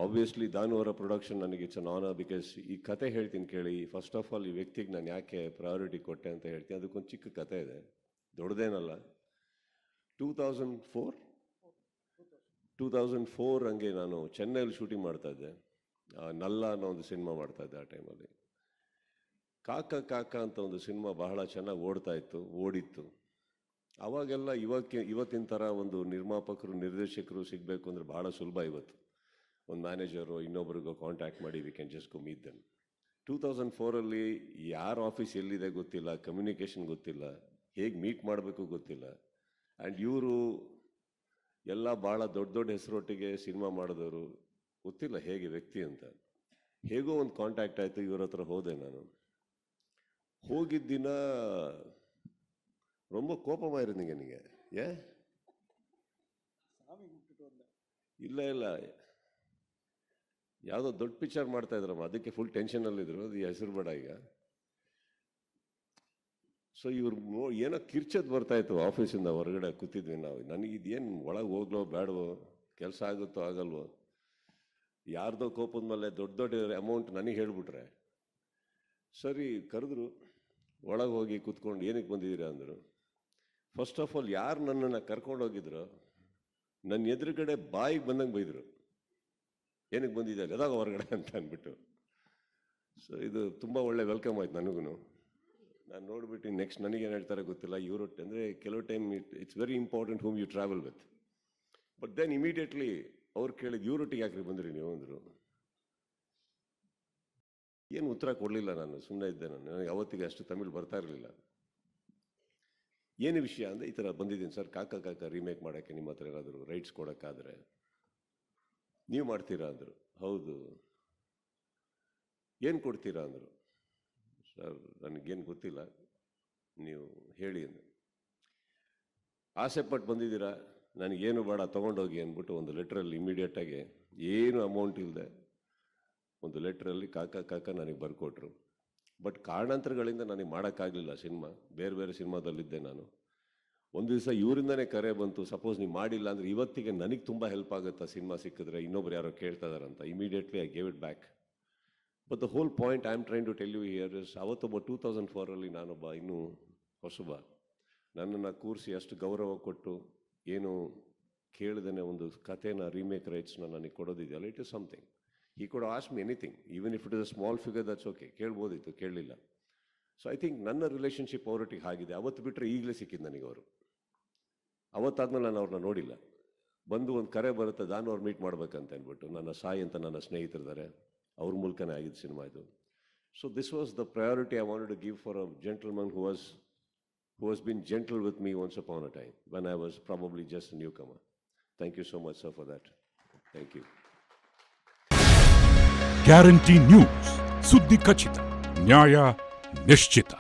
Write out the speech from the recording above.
Obviously ದಾನು ಅವರ production ನನಗೆ it's an honour because ಈ ಕತೆ ಹೇಳ್ತೀನಿ ಕೇಳಿ. ಫಸ್ಟ್ ಆಫ್ ಆಲ್ ಈ ವ್ಯಕ್ತಿಗೆ ನಾನು ಯಾಕೆ ಪ್ರಯಾರಿಟಿ ಕೊಟ್ಟೆ ಅಂತ ಹೇಳ್ತೀನಿ. ಅದಕ್ಕೊಂದು ಚಿಕ್ಕ ಕತೆ ಇದೆ, ದೊಡ್ಡದೇನಲ್ಲ. 2004 ಹಂಗೆ ನಾನು ಚೆನ್ನೈಯಲ್ಲಿ ಶೂಟಿಂಗ್ ಮಾಡ್ತಾ ಇದ್ದೆ. ನಲ್ಲ ಅನ್ನೋ ಒಂದು ಸಿನಿಮಾ ಮಾಡ್ತಾ ಇದ್ದೆ ಆ ಟೈಮಲ್ಲಿ. ಕಾಕ ಕಾಕ ಅಂತ ಒಂದು ಸಿನಿಮಾ ಬಹಳ ಚೆನ್ನಾಗಿ ಓಡಿತ್ತು. ಅವಾಗೆಲ್ಲ ಇವತ್ತಿನ ಥರ ಒಂದು ನಿರ್ಮಾಪಕರು ನಿರ್ದೇಶಕರು ಸಿಗಬೇಕು ಅಂದರೆ ಬಹಳ ಸುಲಭ. ಇವತ್ತು ಒಂದು ಮ್ಯಾನೇಜರು ಇನ್ನೊಬ್ರಿಗೋ ಕಾಂಟ್ಯಾಕ್ಟ್ ಮಾಡಿ we can just go meet them. 2004 ಯಾರ ಆಫೀಸ್ ಎಲ್ಲಿದೆ ಗೊತ್ತಿಲ್ಲ, ಕಮ್ಯುನಿಕೇಷನ್ ಗೊತ್ತಿಲ್ಲ, ಹೇಗೆ ಮೀಟ್ ಮಾಡಬೇಕು ಗೊತ್ತಿಲ್ಲ. ಆ್ಯಂಡ್ ಇವರು ಎಲ್ಲ ಭಾಳ ದೊಡ್ಡ ಹೆಸರೊಟ್ಟಿಗೆ ಸಿನಿಮಾ ಮಾಡಿದವರು, ಗೊತ್ತಿಲ್ಲ ಹೇಗೆ ವ್ಯಕ್ತಿ ಅಂತ. ಹೇಗೋ ಒಂದು ಕಾಂಟ್ಯಾಕ್ಟ್ ಆಯಿತು, ಇವ್ರ ಹತ್ರ ಹೋದೆ ನಾನು. ಹೋಗಿದ್ದ ದಿನ ரொம்ப கோபமாக இருந்தீங்க நீங்கள். ஏன்? ಇಲ್ಲ ಯಾವುದೋ ದೊಡ್ಡ ಪಿಕ್ಚರ್ ಮಾಡ್ತಾ ಇದ್ರಮ್ಮ, ಅದಕ್ಕೆ ಫುಲ್ ಟೆನ್ಷನಲ್ಲಿದ್ರು. ಅದು ಹೆಸರು ಬೇಡ ಈಗ. ಸೊ ಇವ್ರು ಏನೋ ಕಿರ್ಚೋದು ಬರ್ತಾಯಿತ್ತು ಆಫೀಸಿಂದ. ಹೊರಗಡೆ ಕೂತಿದ್ವಿ ನಾವು. ನನಗಿದೇನು ಒಳಗೆ ಹೋಗ್ಲೋ ಬೇಡವೋ, ಕೆಲಸ ಆಗುತ್ತೋ ಆಗಲ್ವೋ. ಯಾರ್ದೋ ಕೋಪದ ಮೇಲೆ ದೊಡ್ಡ ಅಮೌಂಟ್ ನನಗೆ ಹೇಳಿಬಿಟ್ರೆ ಸರಿ. ಕರೆದ್ರು, ಒಳಗೆ ಹೋಗಿ ಕೂತ್ಕೊಂಡು ಏನಕ್ಕೆ ಬಂದಿದ್ದೀರಾ ಅಂದರು. ಫಸ್ಟ್ ಆಫ್ ಆಲ್ ಯಾರು ನನ್ನನ್ನು ಕರ್ಕೊಂಡೋಗಿದ್ರು ನನ್ನ ಎದುರುಗಡೆ ಬಾಯಿಗೆ ಬಂದಂಗೆ ಬೈದರು. ಏನಕ್ಕೆ ಬಂದಿದ್ದಾರೆ ಅದಾಗ ಹೊರಗಡೆ ಅಂತ ಅಂದ್ಬಿಟ್ಟು. ಸೊ ಇದು ತುಂಬ ಒಳ್ಳೆ ವೆಲ್ಕಮ್ ಆಯ್ತು ನನಗೂ. ನಾನು ನೋಡ್ಬಿಟ್ಟು ನೆಕ್ಸ್ಟ್ ನನಗೇನು ಹೇಳ್ತಾರೆ ಗೊತ್ತಿಲ್ಲ. ಇವರು ಅಂದರೆ ಕೆಲವು time it's very important whom you travel with. But then immediately ಅವ್ರು ಕೇಳಿದ್ದು ಇವರೊಟ್ಟಿಗೆ ಯಾಕ್ರಿ ಬಂದ್ರಿ ನೀವು ಅಂದರು. ಏನು ಉತ್ತರ ಕೊಡಲಿಲ್ಲ. ನಾನು ಸುಮ್ಮನೆ ಇದ್ದೆ. ನನಗೆ ಅವತ್ತಿಗೆ ಅಷ್ಟು ತಮಿಳು ಬರ್ತಾ ಇರಲಿಲ್ಲ. ಏನು ವಿಷಯ ಅಂದರೆ, ಈ ಥರ ಬಂದಿದ್ದೀನಿ ಸರ್ ಕಾಕ ಕಾಕ ರೀಮೇಕ್ ಮಾಡೋಕ್ಕೆ, ನಿಮ್ಮ ಹತ್ರ ಏನಾದರೂ ರೈಟ್ಸ್ ಕೊಡೋಕ್ಕಾದರೆ ನೀವು ಮಾಡ್ತೀರಾ ಅಂದರು. ಹೌದು. ಏನು ಕೊಡ್ತೀರಾ ಅಂದರು. ಸರ್ ನನಗೇನು ಗೊತ್ತಿಲ್ಲ, ನೀವು ಹೇಳಿ ಅಂದರು. ಆಸೆ ಪಟ್ಟು ಬಂದಿದ್ದೀರಾ, ನನಗೇನು ಬೇಡ ತೊಗೊಂಡೋಗಿ ಅಂದ್ಬಿಟ್ಟು ಒಂದು ಲೆಟ್ರಲ್ಲಿ ಇಮಿಡಿಯೇಟಾಗಿ ಏನು ಅಮೌಂಟ್ ಇಲ್ಲದೆ ಒಂದು ಲೆಟ್ರಲ್ಲಿ ಕಾಕ ಕಾಕ ನನಗೆ ಬರ್ಕೊಟ್ರು. ಬಟ್ ಕಾರಣಾಂತರಗಳಿಂದ ನನಗೆ ಮಾಡೋಕ್ಕಾಗಲಿಲ್ಲ ಸಿನಿಮಾ. ಬೇರೆ ಸಿನಿಮಾದಲ್ಲಿದ್ದೆ ನಾನು. ಒಂದು ದಿವಸ ಇವರಿಂದನೇ ಕರೆ ಬಂತು, ಸಪೋಸ್ ನೀವು ಮಾಡಿಲ್ಲ ಅಂದರೆ ಇವತ್ತಿಗೆ ನನಗೆ ತುಂಬ ಹೆಲ್ಪ್ ಆಗುತ್ತಾ ಸಿನಿಮಾ ಸಿಕ್ಕಿದ್ರೆ, ಇನ್ನೊಬ್ರು ಯಾರೋ ಕೇಳ್ತಾ ಇದಾರಂತ. Immediately I gave it back. But the whole point I am trying to tell you here is, ಅವತ್ತೊಬ್ಬ 2004 ನಾನೊಬ್ಬ ಇನ್ನೂ ಹೊಸಬ. ನನ್ನನ್ನು ಕೂರಿಸಿ ಅಷ್ಟು ಗೌರವ ಕೊಟ್ಟು ಏನು ಕೇಳ್ದೇ ಒಂದು ಕಥೆನ ರೀಮೇಕ್ ರೈಟ್ಸ್ನ ನನಗೆ ಕೊಡೋದಿದೆಯಲ್ಲ, it is something. He could ask me anything, even if it is a small figure, that's okay. ಕೇಳ್ಬೋದಿತ್ತು, ಕೇಳಲಿಲ್ಲ. ಸೊ ಐ ಥಿಂಕ್ ನನ್ನ ರಿಲೇಷನ್ಶಿಪ್ ಅವರೊಟ್ಟಿಗೆ ಆಗಿದೆ. ಅವತ್ತು ಬಿಟ್ಟರೆ ಈಗಲೇ ಸಿಕ್ಕಿದ್ದು ನನಗೆ ಅವರು. ಅವತ್ತಾದ್ಮೇಲೆ ನಾನು ಅವ್ರನ್ನ ನೋಡಿಲ್ಲ. ಬಂದು ಒಂದು ಕರೆ ಬರುತ್ತೆ, ದಾನು ಅವ್ರು ಮೀಟ್ ಮಾಡ್ಬೇಕಂತ ಅಂದ್ಬಿಟ್ಟು. ನನ್ನ ಸಾಯಿ ಅಂತ ನನ್ನ ಸ್ನೇಹಿತರಿದ್ದಾರೆ, ಅವ್ರ ಮೂಲಕನೇ ಆಗಿದ್ದು ಸಿನಿಮಾ ಇದು. So this was the priority I wanted to give for a gentleman who has been gentle with me once upon a time when I was probably just a newcomer. Thank you so much, sir, for that. Thank you. Guarantee news, ಸುದ್ದಿ ಖಚಿತ, ನ್ಯಾಯ ನಿಶ್ಚಿತ.